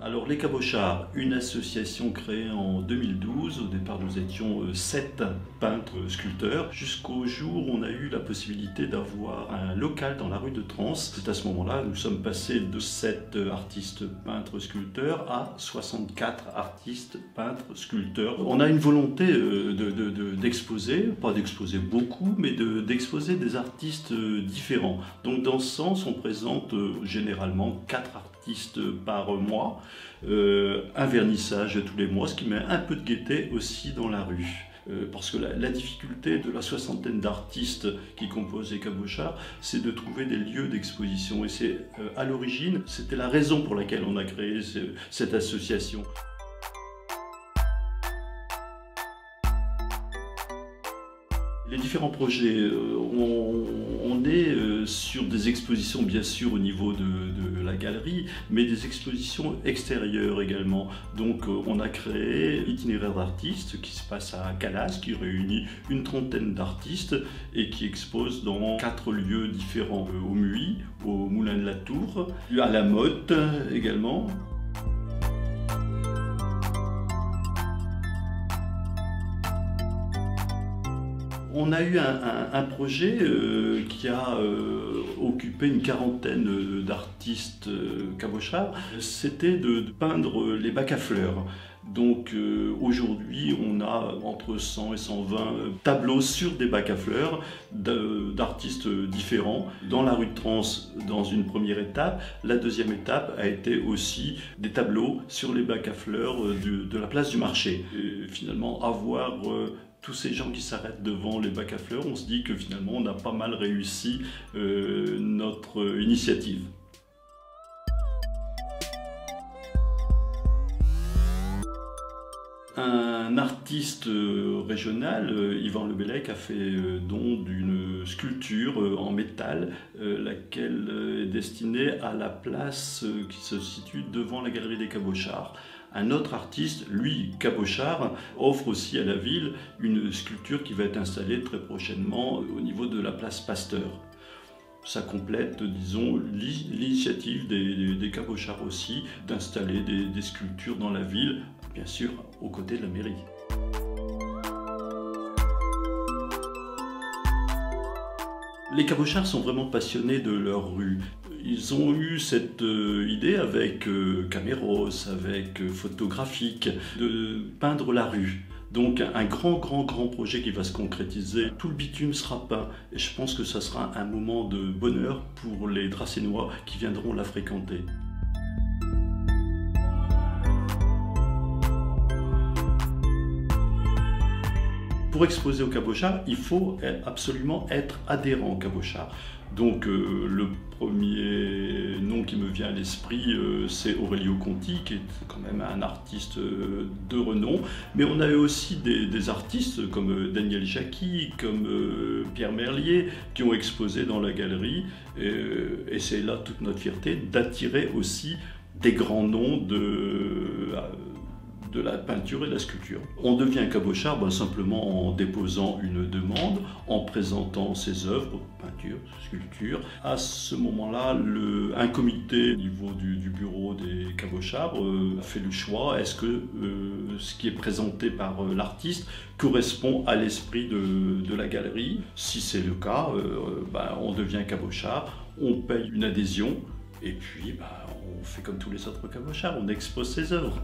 Alors les Cabochards, une association créée en 2012. Au départ nous étions 7 peintres sculpteurs, jusqu'au jour où on a eu la possibilité d'avoir un local dans la rue de Trans. C'est à ce moment-là nous sommes passés de 7 artistes peintres sculpteurs à 64 artistes peintres sculpteurs. On a une volonté d'exposer, pas d'exposer beaucoup, mais d'exposer des artistes différents. Donc dans ce sens on présente généralement 4 artistes par mois, un vernissage tous les mois, ce qui met un peu de gaieté aussi dans la rue. Parce que la difficulté de la soixantaine d'artistes qui composent les Cabochards, c'est de trouver des lieux d'exposition. Et c'est à l'origine, c'était la raison pour laquelle on a créé cette association. Les différents projets, on est sur des expositions bien sûr au niveau de la galerie, mais des expositions extérieures également. Donc on a créé l'itinéraire d'artistes qui se passe à Calas, qui réunit une trentaine d'artistes et qui expose dans 4 lieux différents. Au Muy, au Moulin de la Tour, à la Motte également. On a eu un projet qui a occupé une quarantaine d'artistes cabochards. C'était de peindre les bacs à fleurs. Donc aujourd'hui, on a entre 100 et 120 tableaux sur des bacs à fleurs d'artistes différents. Dans la rue de Trans, dans une première étape. La deuxième étape a été aussi des tableaux sur les bacs à fleurs de la place du marché. Et finalement, avoir tous ces gens qui s'arrêtent devant les bacs à fleurs, on se dit que finalement on a pas mal réussi notre initiative. Un artiste régional, Yvan Le Bellec, a fait don d'une sculpture en métal, laquelle est destinée à la place qui se situe devant la galerie des Cabochards. Un autre artiste, lui, Cabochard, offre aussi à la ville une sculpture qui va être installée très prochainement au niveau de la place Pasteur. Ça complète, disons, l'initiative des Cabochards aussi d'installer des sculptures dans la ville, bien sûr, aux côtés de la mairie. Les Cabochards sont vraiment passionnés de leur rue. Ils ont eu cette idée avec Caméros, avec Photographique, de peindre la rue. Donc un grand projet qui va se concrétiser. Tout le bitume sera peint et je pense que ça sera un moment de bonheur pour les Dracénois qui viendront la fréquenter. Pour exposer au Cabochard, il faut absolument être adhérent au Cabochard. Donc le premier nom qui me vient à l'esprit, c'est Aurelio Conti, qui est quand même un artiste de renom. Mais on a eu aussi des artistes comme Daniel Jacqui, comme Pierre Merlier, qui ont exposé dans la galerie. Et c'est là toute notre fierté d'attirer aussi des grands noms de la peinture et de la sculpture. On devient cabochard simplement en déposant une demande, en présentant ses œuvres, peinture, sculpture. À ce moment-là, un comité au niveau du bureau des cabochards a fait le choix, est-ce que ce qui est présenté par l'artiste correspond à l'esprit de la galerie? Si c'est le cas, on devient cabochard, on paye une adhésion, et puis on fait comme tous les autres cabochards, on expose ses œuvres.